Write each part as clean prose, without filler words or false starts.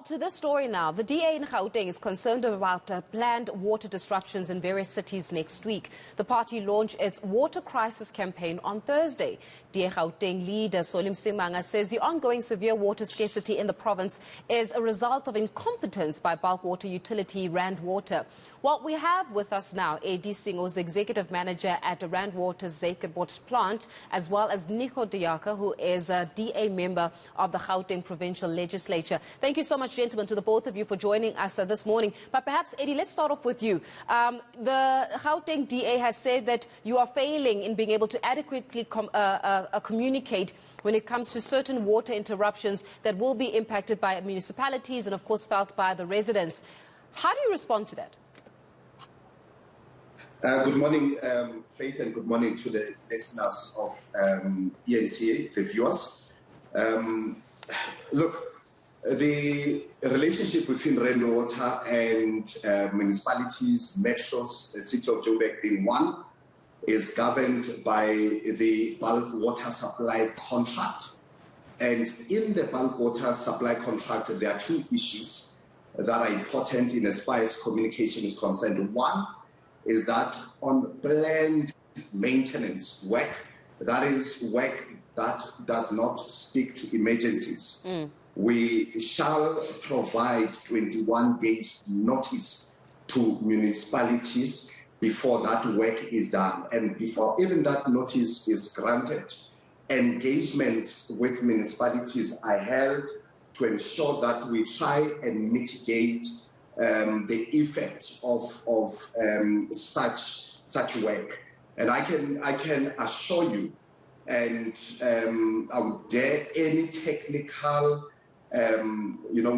to this story now. The DA in Gauteng is concerned about planned water disruptions in various cities next week. The party launched its water crisis campaign on Thursday. DA Gauteng leader Singo says the ongoing severe water scarcity in the province is a result of incompetence by bulk water utility Rand Water. Well, we have with us now AD Singo, the executive manager at Rand Water's Zuikerbosch plant, as well as Nico de Jager, who is a DA member of the Gauteng Provincial Legislature. Thank you so much, gentlemen, to the both of you for joining us this morning. But perhaps, Eddie, let's start off with you. The Gauteng DA has said that you are failing in being able to adequately communicate when it comes to certain water interruptions that will be impacted by municipalities and, of course, felt by the residents. How do you respond to that? Good morning, Faith, and good morning to the listeners of ENCA, the viewers. Look, the relationship between Rand Water and municipalities, metros, the city of Joburg being one, is governed by the bulk water supply contract. And in the bulk water supply contract, there are two issues that are important in as far as communication is concerned. One is that on planned maintenance work, that is work that does not speak to emergencies. We shall provide 21 days notice to municipalities before that work is done. And before even that notice is granted, engagements with municipalities are held to ensure that we try and mitigate the effect of such work. And I can assure you, and I would dare any technical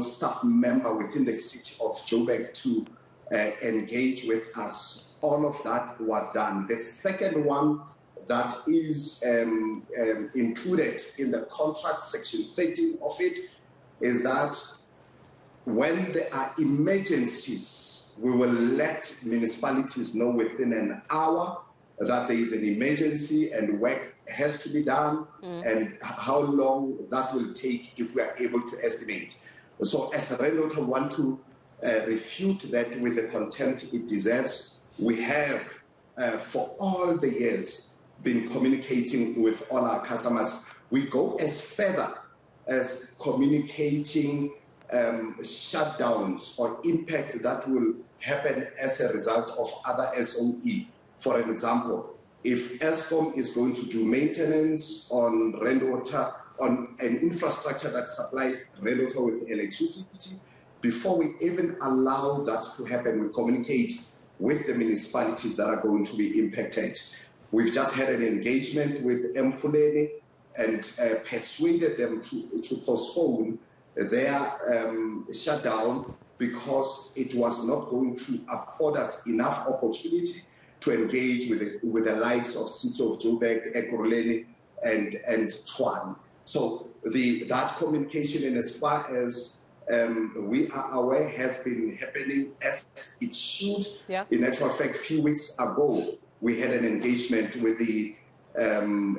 staff member within the city of Joburg to engage with us. All of that was done. The second one that is included in the contract, section 13 of it, is that when there are emergencies, we will let municipalities know within an hour that there is an emergency and work has to be done, and how long that will take if we are able to estimate. So as a Rand Water want to refute that with the contempt it deserves, we have for all the years been communicating with all our customers. We go as further as communicating shutdowns or impact that will happen as a result of other SOE. For an example, if Eskom is going to do maintenance on Rand Water, on an infrastructure that supplies Rand Water with electricity, before we even allow that to happen, we communicate with the municipalities that are going to be impacted. We've just had an engagement with Mfuleni and persuaded them to postpone their shutdown because it was not going to afford us enough opportunity to engage with the likes of City of Joburg, Ekurhuleni, and Tshwane. So that communication, in as far as we are aware, has been happening as it should. Yeah. In actual fact, a few weeks ago, we had an engagement with the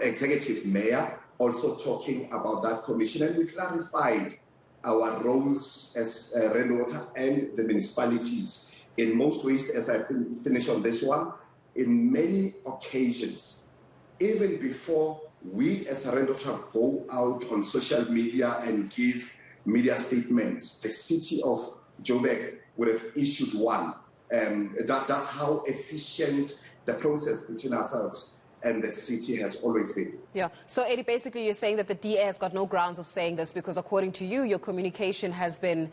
executive mayor, also talking about that commission, and we clarified our roles as Rand Water and the municipalities. In most ways, as I finish on this one, in many occasions, even before we as Rand Water go out on social media and give media statements, the city of Joburg would have issued one. That's how efficient the process between ourselves and the city has always been. Yeah. So, Eddie, basically you're saying that the DA has got no grounds of saying this because, according to you, your communication has been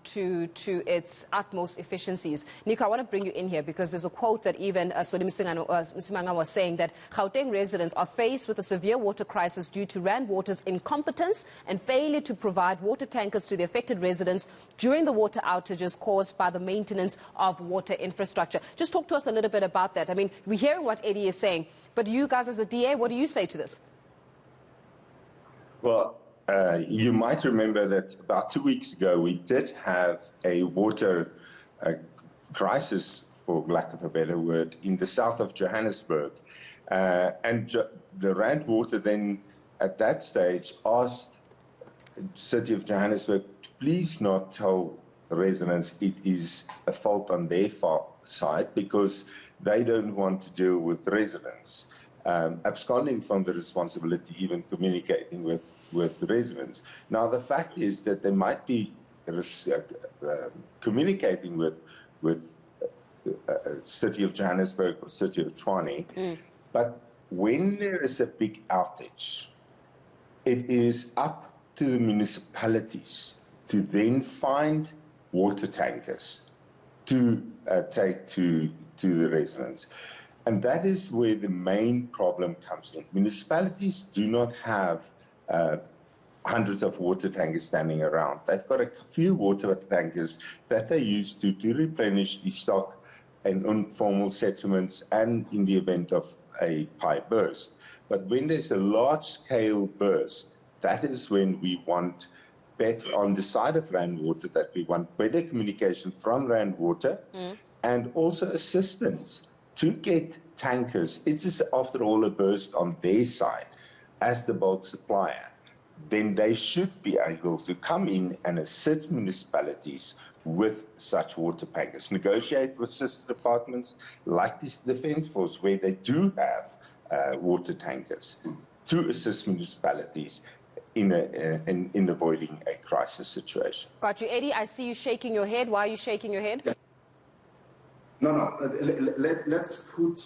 to its utmost efficiencies. Nico, I want to bring you in here because there's a quote that even Singo was saying that Gauteng residents are faced with a severe water crisis due to Rand Water's incompetence and failure to provide water tankers to the affected residents during the water outages caused by the maintenance of water infrastructure. Just talk to us a little bit about that. I mean, we're hearing what Eddie is saying, but you guys as a DA, what do you say to this? Well, you might remember that about 2 weeks ago, we did have a water crisis, for lack of a better word, in the south of Johannesburg. And the Rand Water then, at that stage, asked the city of Johannesburg to please not tell residents it is a fault on their side, because they don't want to deal with residents absconding from the responsibility, even communicating with residents. Now, the fact is that they might be communicating with City of Johannesburg or City of Tshwane, but when there is a big outage, it is up to the municipalities to then find water tankers to take to the residents. And that is where the main problem comes in. Municipalities do not have hundreds of water tankers standing around. They've got a few water tankers that they use to replenish the stock and informal settlements and in the event of a pipe burst. But when there's a large-scale burst, that is when we want better, on the side of Rand Water, that we want better communication from Rand Water and also assistance to get tankers. It is, after all, a burst on their side as the bulk supplier. Then they should be able to come in and assist municipalities with such water tankers, negotiate with sister departments like this Defence Force, where they do have water tankers, to assist municipalities in avoiding a crisis situation. Got you. Eddie, I see you shaking your head. Why are you shaking your head? No. Let's put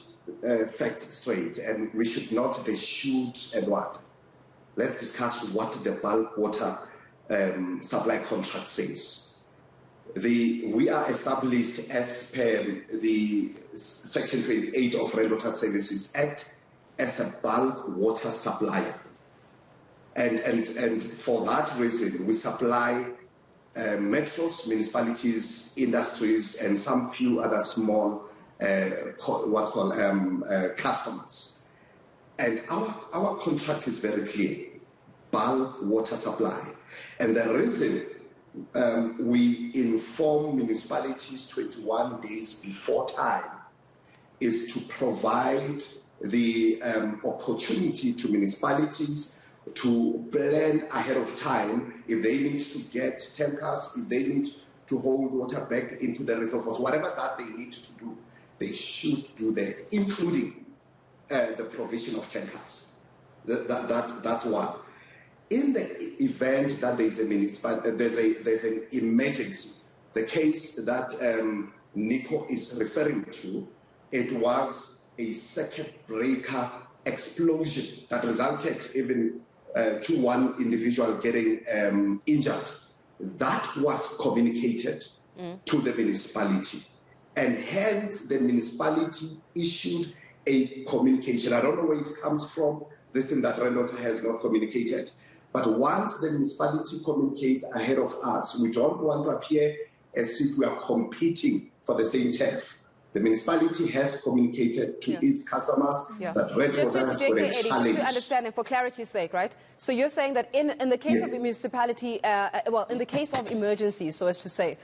facts straight, and we should not be shoot and what. Let's discuss what the bulk water supply contract says. We are established as per the Section 28 of Rand Water Services Act as a bulk water supplier. And for that reason, we supply metros, municipalities, industries, and some few other small customers. And our contract is very clear: bulk water supply. And the reason we inform municipalities 21 days before time is to provide the opportunity to municipalities to plan ahead of time if they need to get tankers, if they need to hold water back into the reservoirs, whatever that they need to do, they should do that, including the provision of tankers. That's one. In the event that there's an emergency, the case that Nico is referring to, it was a circuit breaker explosion that resulted even to one individual getting injured. That was communicated to the municipality, and hence the municipality issued a communication. I don't know where it comes from, this thing that Rand Water has not communicated. But once the municipality communicates ahead of us, we don't want to appear as if we are competing for the same turf. The municipality has communicated to its customers that Rand Water has got a challenge. Just to understand, and for clarity's sake, right? So you're saying that in the case of a municipality, in the case of emergencies, so as to say,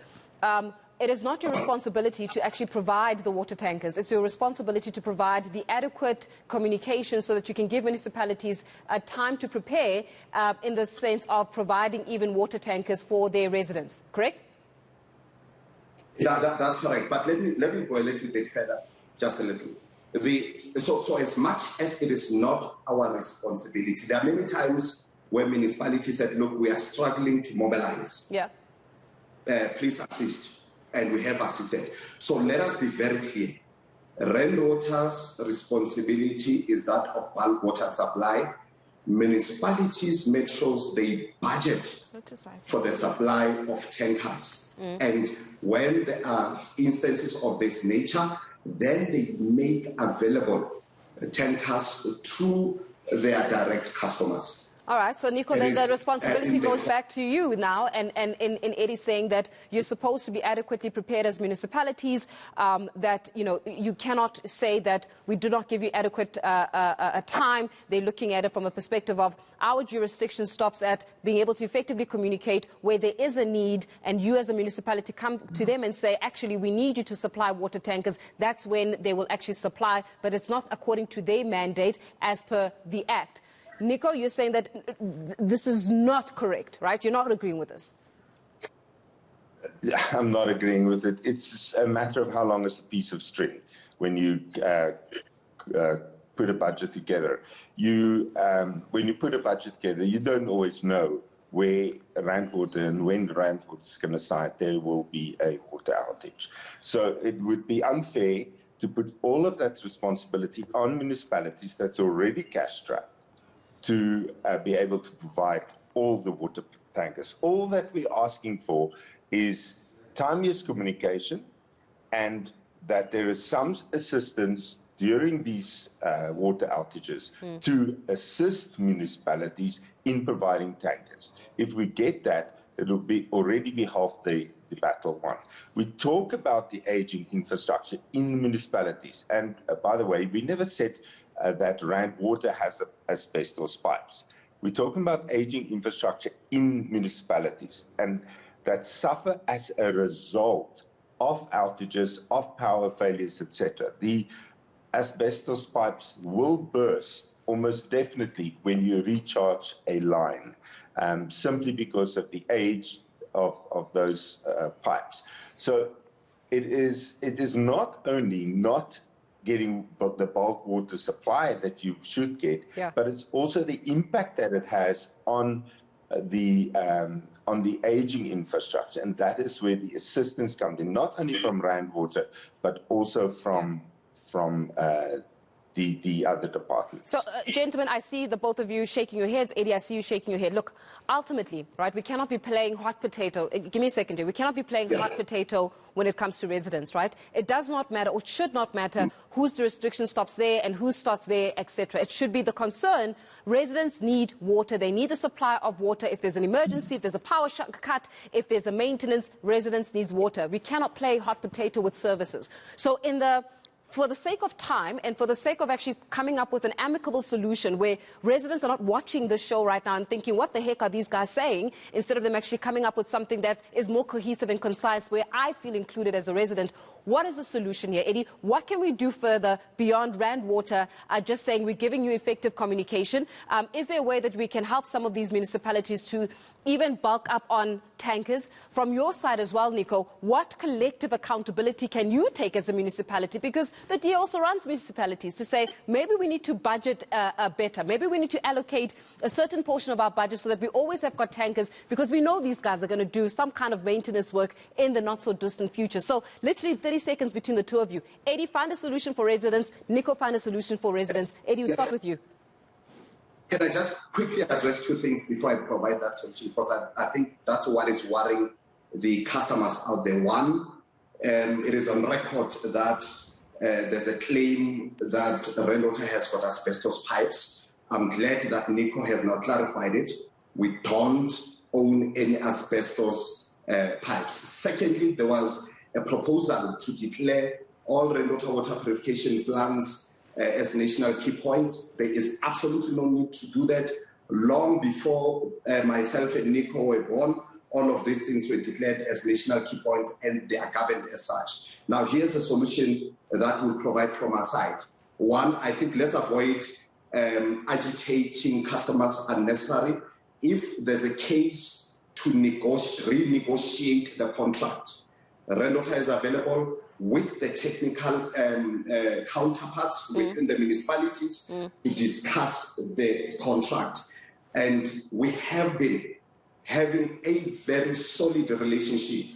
it is not your responsibility to actually provide the water tankers. It's your responsibility to provide the adequate communication so that you can give municipalities time to prepare in the sense of providing even water tankers for their residents, correct? Yeah, that's correct. But let me go a little bit further, just a little. So as much as it is not our responsibility, there are many times where municipalities said, look, we are struggling to mobilize. Yeah. Please assist. And we have assisted. So let us be very clear. Rand Water's responsibility is that of bulk water supply. Municipalities, metros, they budget for the supply of tankers. And when there are instances of this nature, then they make available tankers to their direct customers. All right, so Nico, then the responsibility goes back to you now, and in Eddie saying that you're supposed to be adequately prepared as municipalities, that, you know, you cannot say that we do not give you adequate time. They're looking at it from a perspective of our jurisdiction stops at being able to effectively communicate where there is a need, and you as a municipality come to them and say, actually, we need you to supply water tankers. That's when they will actually supply, but it's not according to their mandate as per the Act. Nico, you're saying that this is not correct, right? You're not agreeing with this. I'm not agreeing with it. It's a matter of how long is a piece of string when you put a budget together. When you put a budget together, you don't always know where Rand Water and when Rand Water is going to decide there will be a water outage. So it would be unfair to put all of that responsibility on municipalities that's already cash-strapped to be able to provide all the water tankers. All that we're asking for is timely communication and that there is some assistance during these water outages to assist municipalities in providing tankers. If we get that, it'll already be half the battle won. We talk about the aging infrastructure in municipalities. And by the way, we never said that Rand Water has asbestos pipes. We're talking about aging infrastructure in municipalities and that suffer as a result of outages, of power failures, etc. The asbestos pipes will burst almost definitely when you recharge a line, simply because of the age of those pipes. So it is not only not getting the bulk water supply that you should get, but it's also the impact that it has on the aging infrastructure, and that is where the assistance comes in, not only from Rand Water, but also from the other departments. So, gentlemen, I see the both of you shaking your heads. Eddie, I see you shaking your head. Look, ultimately, right, we cannot be playing hot potato. Give me a second here. We cannot be playing hot potato when it comes to residents, right? It does not matter, or should not matter, whose jurisdiction stops there and who starts there, etc. It should be the concern. Residents need water. They need the supply of water. If there's an emergency, if there's a power cut, if there's a maintenance, residents need water. We cannot play hot potato with services. So for the sake of time and for the sake of actually coming up with an amicable solution where residents are not watching this show right now and thinking, what the heck are these guys saying, instead of them actually coming up with something that is more cohesive and concise where I feel included as a resident. What is the solution here, Eddie? What can we do further beyond Rand Water just saying we're giving you effective communication? Is there a way that we can help some of these municipalities to even bulk up on tankers? From your side as well, Nico, what collective accountability can you take as a municipality? Because the DA also runs municipalities to say maybe we need to budget better. Maybe we need to allocate a certain portion of our budget so that we always have got tankers, because we know these guys are going to do some kind of maintenance work in the not-so-distant future. So literally 30 seconds between the two of you. Eddie, find a solution for residents. Nico, find a solution for residents. Eddie, we'll start with you. Can I just quickly address two things before I provide that solution? Because I think that's what is worrying the customers out there. One, it is on record that there's a claim that Rand Water has got asbestos pipes. I'm glad that Nico has now clarified it. We don't own any asbestos pipes. Secondly, there was a proposal to declare all Rand Water purification plants as national key points. There is absolutely no need to do that. Long before myself and Nico were born, all of these things were declared as national key points and they are governed as such. Now, here's a solution that we'll provide from our side. One, I think let's avoid agitating customers unnecessarily. If there's a case to renegotiate the contract, Rand Water is available with the technical counterparts within the municipalities to discuss the contract. And we have been having a very solid relationship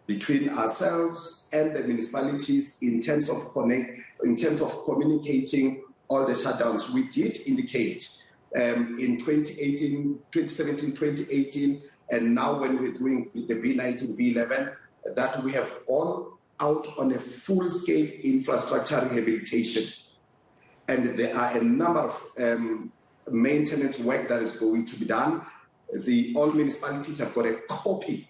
between ourselves and the municipalities in terms of communicating all the shutdowns. We did indicate in 2017, 2018, and now when we're doing the B19, B11, that we have gone out on a full-scale infrastructure rehabilitation. And there are a number of maintenance work that is going to be done. All municipalities have got a copy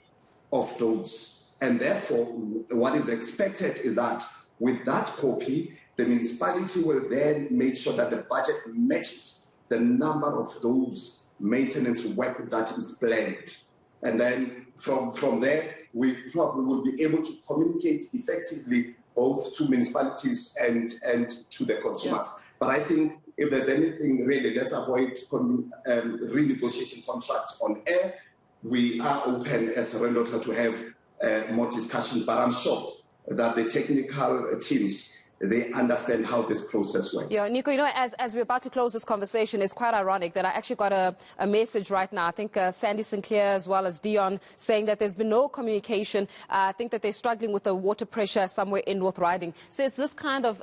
of those. And therefore, what is expected is that with that copy, the municipality will then make sure that the budget matches the number of those maintenance work that is planned. And then from there, we probably will be able to communicate effectively both to municipalities and to the consumers. Yeah. But I think if there's anything really, let's avoid renegotiating contracts on air. We are open as Rand Water to have more discussions, but I'm sure that the technical teams, they understand how this process works. Yeah, Nico, as we're about to close this conversation, it's quite ironic that I actually got a message right now. I think Sandy Sinclair as well as Dion saying that there's been no communication. I think that they're struggling with the water pressure somewhere in North Riding. So it's this kind of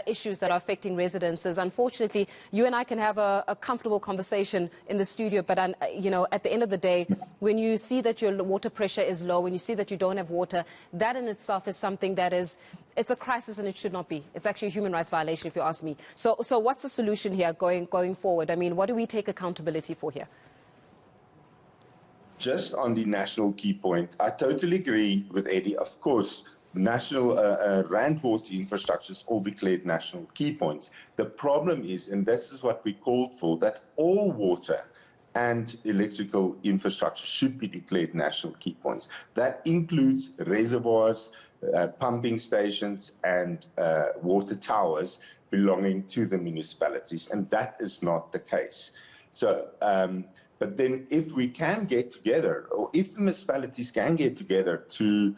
issues that are affecting residences. Unfortunately, you and I can have a comfortable conversation in the studio, but at the end of the day, when you see that your water pressure is low, when you see that you don't have water, that in itself is something that it's a crisis and it should not be. It's actually a human rights violation, if you ask me. So what's the solution here going forward? I mean, what do we take accountability for here? Just on the national key point, I totally agree with Eddie. Of course, national Rand water infrastructures all declared national key points. The problem is, and this is what we called for, that all water and electrical infrastructure should be declared national key points. That includes reservoirs, pumping stations and water towers belonging to the municipalities, and that is not the case. So, but then if we can get together, or if the municipalities can get together to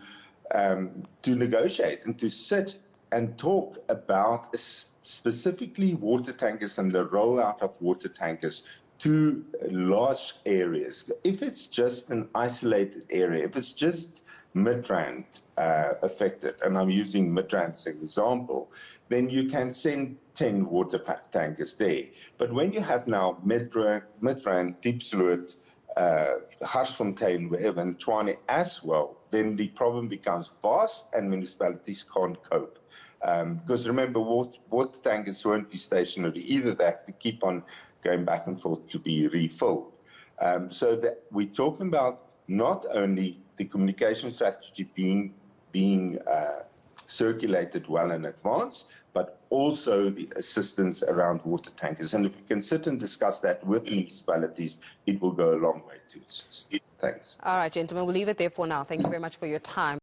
negotiate and to sit and talk about specifically water tankers and the rollout of water tankers to large areas. If it's just an isolated area, if it's just Midrand affected, and I'm using Midrand as an example, then you can send 10 water tankers there. But when you have now Midrand, Diepsloot, Garsfontein, wherever, and Tshwane as well, then the problem becomes vast and municipalities can't cope. Because remember, water tankers won't be stationary either. They have to keep on going back and forth to be refilled. So that we're talking about not only the communication strategy being circulated well in advance, but also the assistance around water tankers. And if we can sit and discuss that with municipalities, it will go a long way to assist. Thanks. All right, gentlemen, we'll leave it there for now. Thank you very much for your time.